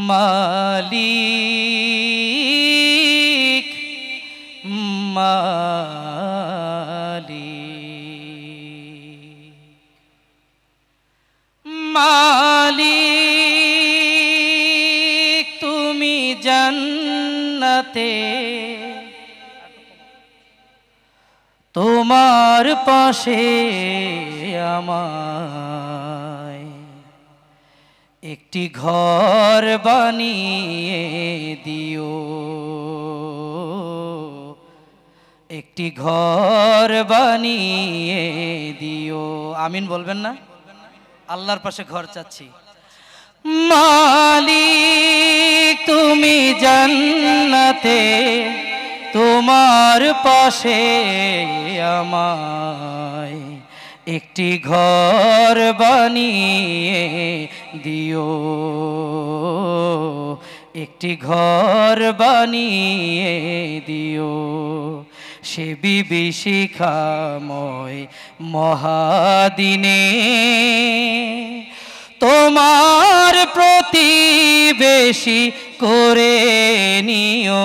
মালিক মালিক মালিক তুমি জান্নাতে তোমার পাশে আমায় একটি ঘর বানিয়ে দিও, একটি ঘর বানিয়ে দিও। আমিন বলবেন না? আল্লাহর পাশে ঘর চাচ্ছি। মালিক তুমি জান্নাতে তোমার পাশে আমায় একটি ঘর বানিয়ে দিও, একটি ঘর বানিয়ে দিও। সে বিভীষিকাময় মহাদিনে তোমার প্রতিবেশী করে নিও।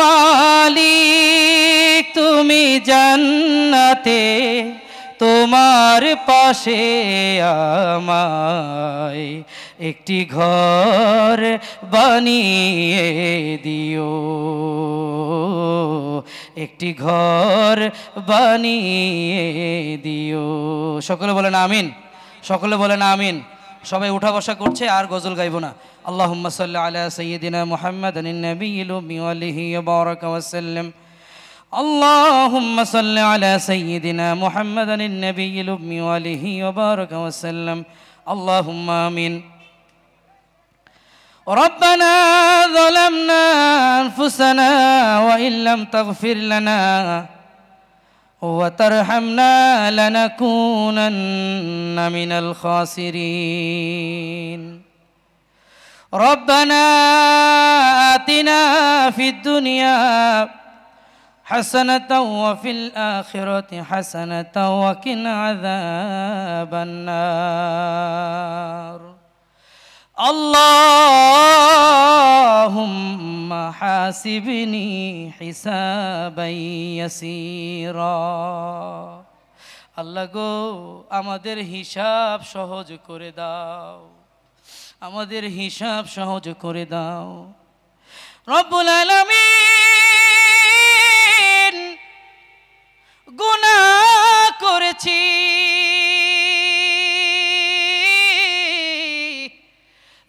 মালিক তুমি জান্নাতে তোমার পাশে আমায় একটি ঘর বানিয়ে দিও, একটি ঘর বানিয়ে দিও। সকলে বলেন আমিন, সকলে বলেন আমিন। সবাই উঠা বসা করছে, আর গজল গাইব না। আল্লাহুম্মা সাল্লি আলা সাইয়্যিদিনা মুহাম্মাদিন নাবিয়্যিল উম্মি ওয়া আলিহি ওয়া বারাকা ওয়া সাল্লাম। আল্লাহুম্মা সাল্লি আলা সাইয়্যিদিনা মুহাম্মাদিন নাবিয়্যিল উম্মি ওয়া আলিহি ওয়া বারাকা ওয়া সাল্লাম। আল্লাহুম্মা আমিন। ربنا ظلمنا أنفسنا وإن لم تغفر لنا وترحمنا لنكونن من الخاسرين. ربنا آتنا في الدنيا حسنة وفي الآخرة حسنة وقنا عذاب النار. اللهم حاسبني حسابا يسيرا. আল্লাহ গো আমাদের হিসাব সহজ করে দাও, আমাদের হিসাব সহজ করে দাও। রব্বুল আলামিন গুনাহ করেছি,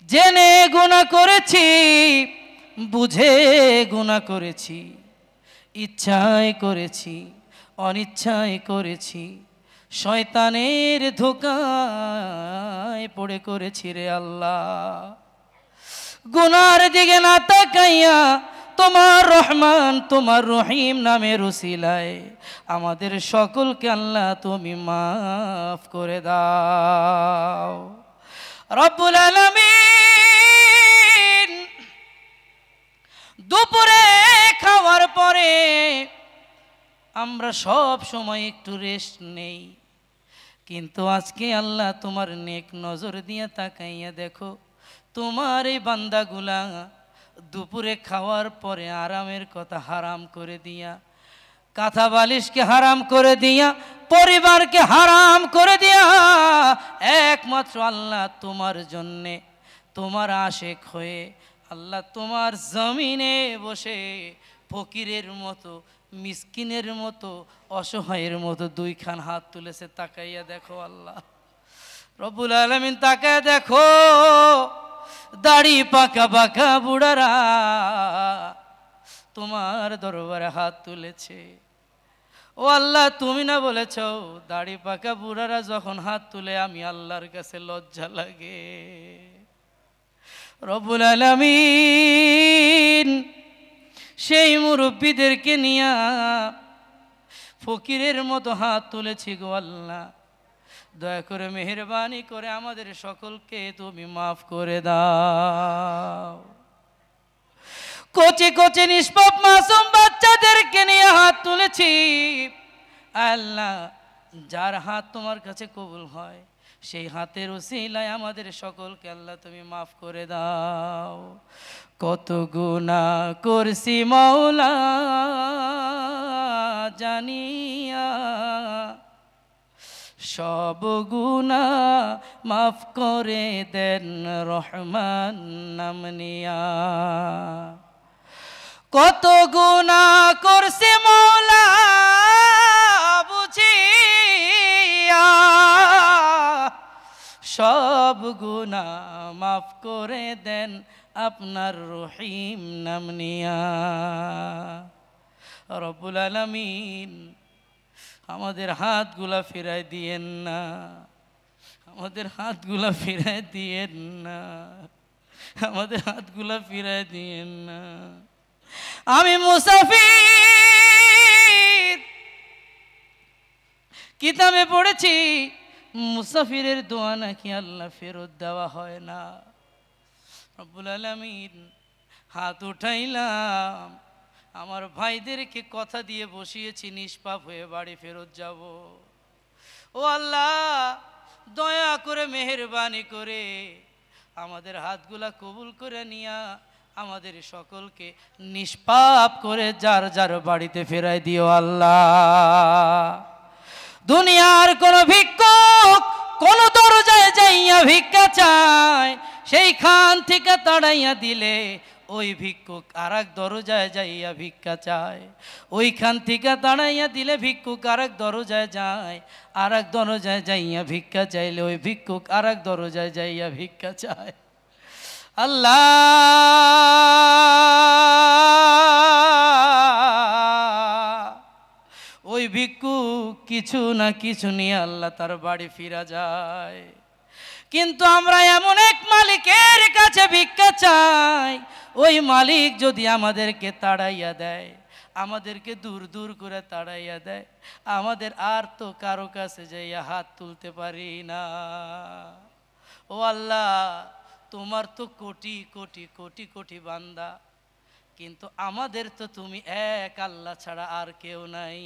জেনে গুনাহ করেছি, বুঝে গুনাহ করেছি, ইচ্ছায় করেছি, অনিচ্ছায় করেছি, শয়তানের ধোঁকায় পড়ে করেছি রে আল্লাহ। গুনার দিকে না তাকাইয়া তোমার রহমান তোমার রহিম নামের উসিলায় আমাদের সকলকে আল্লাহ তুমি মাফ করে দাও। রব্বুল আলামিন দুপুরে খাওয়ার পরে আমরা সব সময় একটু রেস্ট নেই, কিন্তু আজকে আল্লাহ তোমার নেক নজর দিয়ে তাকাইয়া দেখো তোমার এই বান্দাগুলা দুপুরে খাওয়ার পরে আরামের কথা হারাম করে দিয়া, কাঁথা বালিশকে হারাম করে দিয়া, পরিবারকে হারাম করে দিয়া একমাত্র আল্লাহ তোমার জন্যে তোমার আশেক হয়ে আল্লাহ তোমার জমিনে বসে ফকিরের মতো, মিসকিনের মতো, অসহায়ের মতো দুইখান হাত তুলেছে। তাকাইয়া দেখো আল্লাহ রব্বুল আলামিন, তাকাইয়া দেখো দাড়ি পাকা পাকা বুড়ারা তোমার দরবারে হাত তুলেছে। ও আল্লাহ তুমি না বলেছ দাড়ি পাকা বুড়ারা যখন হাত তুলে আমি আল্লাহর কাছে লজ্জা লাগে। রব্বুল আলামিন সেই মুরব্বীদেরকে নিয়া ফকিরের মতো হাত তুলেছি গো আল্লাহ, দয়া করে মেহেরবানি করে আমাদের সকলকে তুমি মাফ করে দাও। কোচে কোচে নিষ্পাপ মাসুম বাচ্চাদেরকে নিয়ে হাত তুলেছি আল্লাহ, যার হাত তোমার কাছে কবুল হয় সেই হাতের উসিলায় আমাদের সকলকে আল্লাহ তুমি মাফ করে দাও। কত গুনাহ করছি মাওলা জানিয়া, সব গুনাহ মাফ করে দেন রহমান নাম নিয়া। কত গুনাহ করছি মাওলা বুঝিয়া, সব গুনাহ মাফ করে দেন আপনার রহিম নাম নিয়া। রব্বুল আলামিন আমাদের হাতগুলা ফিরাই দিয়েন না, আমাদের হাতগুলা ফিরাই দিয়েন না, আমাদের হাতগুলা ফিরাই দিয়েন না। আমি মুসাফির, কিতাবে পড়েছি মুসাফিরের দোয়া নাকি আল্লাহ ফেরত দেওয়া হয় না। রব্বুল আলামিন হাত উঠাইলাম, আমার ভাইদেরকে কথা দিয়ে বসিয়েছি নিষ্পাপ হয়ে বাড়ি ফেরত যাব। ও আল্লাহ দয়া করে মেহেরবানি করে আমাদের হাতগুলা কবুল করে নিয়া আমাদের সকলকে নিষ্পাপ করে যার যার বাড়িতে ফেরাই দিও আল্লাহ। দুনিয়ার কোন ভিক্ষুক কোন দরজায় যাইয়া ভিক্ষা চায়, সেইখান থেকে তাড়াইয়া দিলে ওই ভিক্ষুক আর এক দরজায় যাইয়া ভিক্ষা চায়, ওইখান থেকে তাড়াইয়া দিলে ভিক্ষুক আর এক দরজায় যায়, আর এক দরজায় যাইয়া ভিক্ষা চাইলে ওই ভিক্ষুক আর এক দরজায় যাইয়া ভিক্ষা চায়। আল্লাহ ওই ভিক্ষুক কিছু না কিছু নিয়ে আল্লাহ তার বাড়ি ফিরা যায়। কিন্তু আমরা এমন এক মালিকের কাছে ভিক্ষা চাই, ওই মালিক যদি আমাদেরকে তাড়াইয়া দেয়, আমাদেরকে দূর দূর করে তাড়াইয়া দেয়, আমাদের আর তো কারো কাছে যাইয়া হাত তুলতে পারি না। ও আল্লাহ তোমার তো কোটি কোটি কোটি কোটি বান্দা, কিন্তু আমাদের তো তুমি এক আল্লাহ ছাড়া আর কেউ নাই।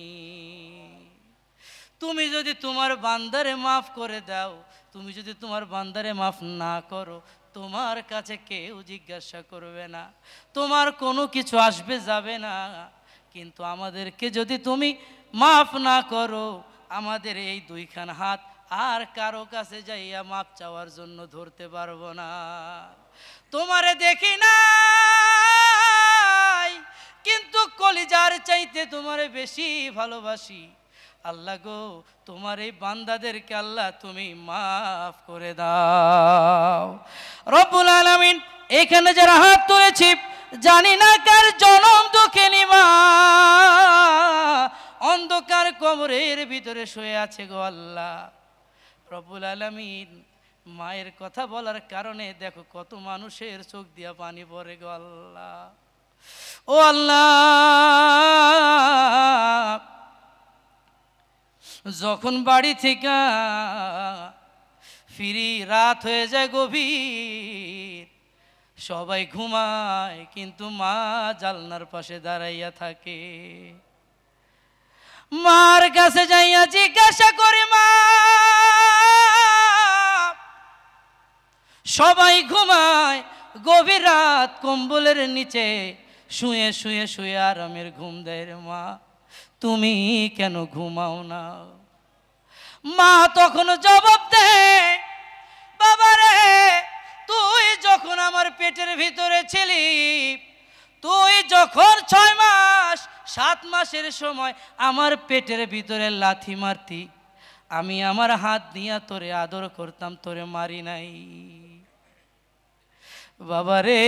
তুমি যদি তোমার বান্দারে মাফ করে দাও, তুমি যদি তোমার বান্দারে মাফ না করো, তোমার কাছে কেউ জিজ্ঞাসা করবে না, তোমার কোনো কিছু আসবে যাবে না। কিন্তু আমাদেরকে যদি তুমি মাফ না করো, আমাদের এই দুইখান হাত আর কারো কাছে যাইয়া মাপ চাওয়ার জন্য ধরতে পারবো না। তোমারে দেখি নাই, কিন্তু কলিজার চাইতে তোমারে বেশি ভালোবাসি। আল্লাহ গো তোমার এই বান্দাদেরকে আল্লাহ তুমি মাফ করে দাও। রব্বুল আলামিন এখানে যারা হাত তুলেছি, জানি না কার জনম দুঃখে নিমা অন্ধকার কবরের ভিতরে শুয়ে আছে গো আল্লাহ। রব্বুল আলামিন মায়ের কথা বলার কারণে দেখো কত মানুষের চোখ দিয়া পানি পড়ে গো আল্লাহ। ও আল্লাহ যখন বাড়ি থেকে ফিরি রাত হয়ে যায় গভীর, সবাই ঘুমায় কিন্তু মা জানলার পাশে দাঁড়াইয়া থাকে। মার কাছে যাইয়া জিজ্ঞাসা করে, মা সবাই ঘুমায়, গভীর রাত কম্বলের নিচে শুয়ে শুয়ে শুয়ে আরামের ঘুম দেয় রে মা, তুমি কেন ঘুমাও না? মা তখন জবাব দেয়, বাবারে তুই যখন আমার পেটের ভিতরে ছিলি, তুই যখন 6 মাস 7 মাসের সময় আমার পেটের ভিতরে লাথি মারতি, আমি আমার হাত দিয়া তোরে আদর করতাম, তোরে মারি নাই। বাবারে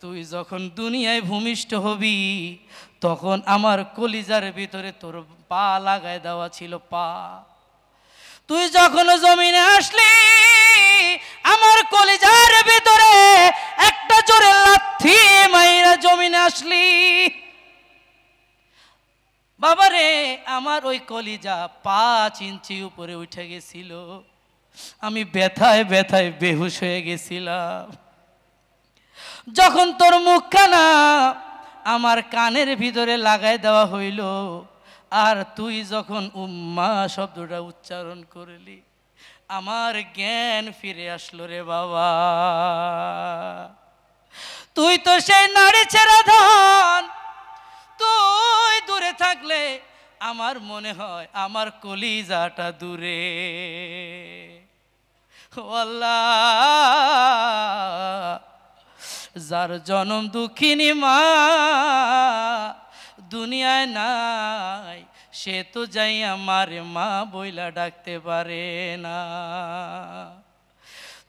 তুই যখন দুনিয়ায় ভূমিষ্ঠ হবি, তখন আমার কলিজার ভিতরে তোর পা লাগায় দেওয়া ছিল পা। তুই যখন জমিনে আসলি, আমার কলিজার ভিতরে একটা জোরে লাথি মাইরা জমিনে আসলি। বাবারে আমার ওই কলিজা 5 ইঞ্চি উপরে উঠে গেছিল, আমি ব্যথায় ব্যথায় বেহুশ হয়ে গেছিলাম। যখন তোর মুখখানা আমার কানের ভিতরে লাগাই দেওয়া হইল, আর তুই যখন উম্মা শব্দটা উচ্চারণ করলি আমার জ্ঞান ফিরে আসলো রে বাবা। তুই তো সেই নারী ছেড়া ধন, তুই দূরে থাকলে আমার মনে হয় আমার কলিজাটা দূরে। ও আল্লাহ, যার জনম দুঃখিনী মা দুনিয়ায় নাই, সে তো যাই আমার মা বইলা ডাকতে পারে না।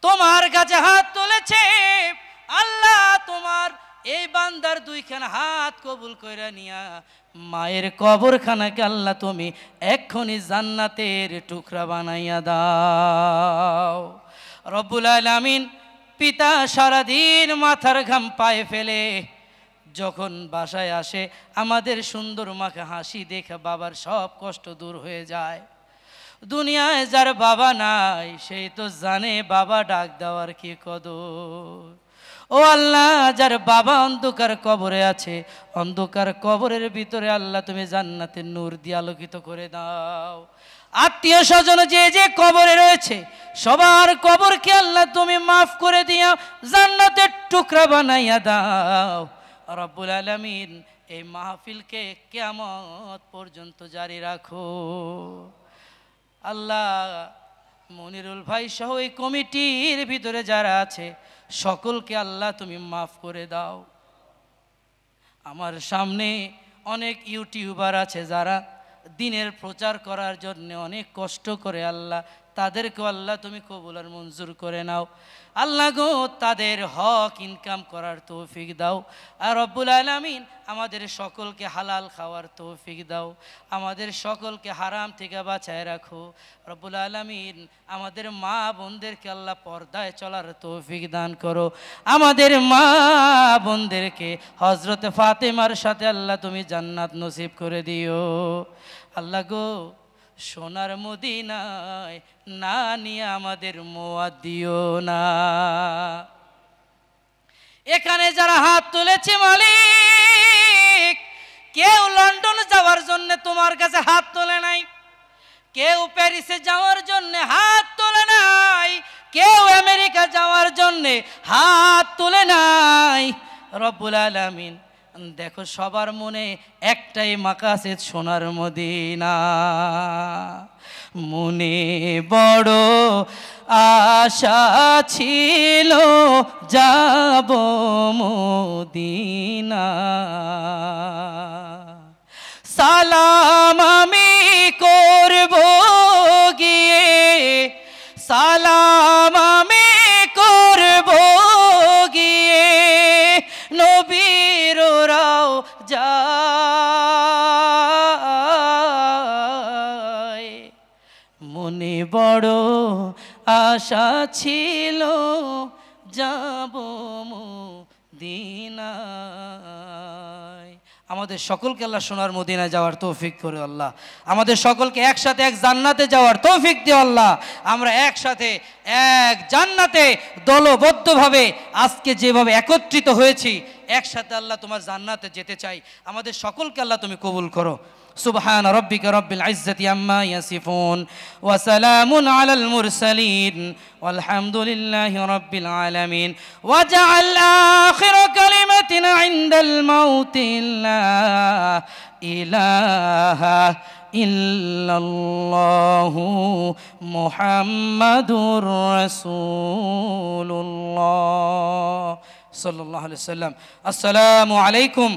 তোমার কাছে হাত তুলেছে আল্লাহ, তোমার এই বান্দার দুইখানা হাত কবুল কইরা নিয়া মায়ের কবরখানাকে আল্লাহ তুমি এক্ষুনি জান্নাতের টুকরা বানাইয়া দাও। রব্বুল আলামিন পিতা সারাদিন মাথার ঘাম পায়ে ফেলে যখন বাসায় আসে আমাদের সুন্দর মাখা হাসি দেখে বাবার সব কষ্ট দূর হয়ে যায়। দুনিয়ায় যার বাবা নাই সেই তো জানে বাবা ডাক দেওয়ার কি কদর। ও আল্লাহ, যার বাবা অন্ধকার কবরে আছে, অন্ধকার কবরের ভিতরে আল্লাহ তুমি জান্নাতের নূর দিয়ে আলোকিত করে দাও। আত্মীয় স্বজন যে যে কবরে রয়েছে সবার কবরকে আল্লাহ তুমি মাফ করে দিয়া জান্নাতের টুকরা বানাইয়া দাও। রব্বুল আলামিন এই মাহফিলকে কিয়ামত পর্যন্ত জারি রাখো। আল্লাহ, মনিরুল ভাই সহ এই কমিটির ভিতরে যারা আছে সকলকে আল্লাহ তুমি মাফ করে দাও। আমার সামনে অনেক ইউটিউবার আছে যারা দিনের প্রচার করার জন্য অনেক কষ্ট করে, আল্লাহ তাদেরকেও আল্লাহ তুমি কবুল আর মঞ্জুর করে নাও। আল্লাহ গো, তাদের হক ইনকাম করার তৌফিক দাও। আর রব্বুল আলামিন আমাদের সকলকে হালাল খাওয়ার তৌফিক দাও, আমাদের সকলকে হারাম থেকে বাঁচায় রাখো। রব্বুল আলামিন আমাদের মা বোনদেরকে আল্লাহ পর্দায় চলার তৌফিক দান করো। আমাদের মা বোনদেরকে হযরতে ফাতেমার সাথে আল্লাহ তুমি জান্নাত নসিব করে দিও। আল্লাহ গো, সোনার মদিনায় না নিয়ে আমাদের মুয়াদ দিও না। এখানে যারা হাত তুলেছে মালিক, কেউ লন্ডন যাওয়ার জন্য তোমার কাছে হাত তোলে নাই, কেউ প্যারিসে যাওয়ার জন্য হাত তোলে নাই, কেউ আমেরিকা যাওয়ার জন্য হাত তোলে নাই। রব্বুল আলামিন দেখো, সবার মনে একটাই মাকাসেদ সোনার মদিনা। মনে বড় আশা ছিল যাব মদিনা, সালাম আমি করব গিয়ে, সালাম আমি করব গিয়ে নবীর রওজায়। মনে বড় আশা ছিল যাব মদিনায়। আমাদের সকলকে আল্লাহ সোনার মদিনায় যাওয়ার তৌফিক করে আল্লাহ, আমাদের সকলকে একসাথে এক জান্নাতে যাওয়ার তৌফিক দিও আল্লাহ। আমরা একসাথে এক জান্নাতে দলবদ্ধভাবে আজকে যেভাবে একত্রিত হয়েছি একসাথে আল্লাহ তোমার জান্নাতে যেতে চাই। আমাদের সকলকে আল্লাহ তুমি কবুল করো। সুবহান রাব্বিকা রাব্বিল ইজ্জাতি আম্মা ইয়াসিফুন ওয়া সালামুন আলাল মুরসালিন ওয়ালহামদুলিল্লাহি রাব্বিল আলামিন। ওয়াজআল আখির কালিমাতিনা ইনদাল মাউতি লা ইলাহা ইল্লাল্লাহু মুহাম্মাদুর রাসূলুল্লাহ সাল্লাল্লাহু আলাইহি ওয়াসাল্লাম। আসসালামু আলাইকুম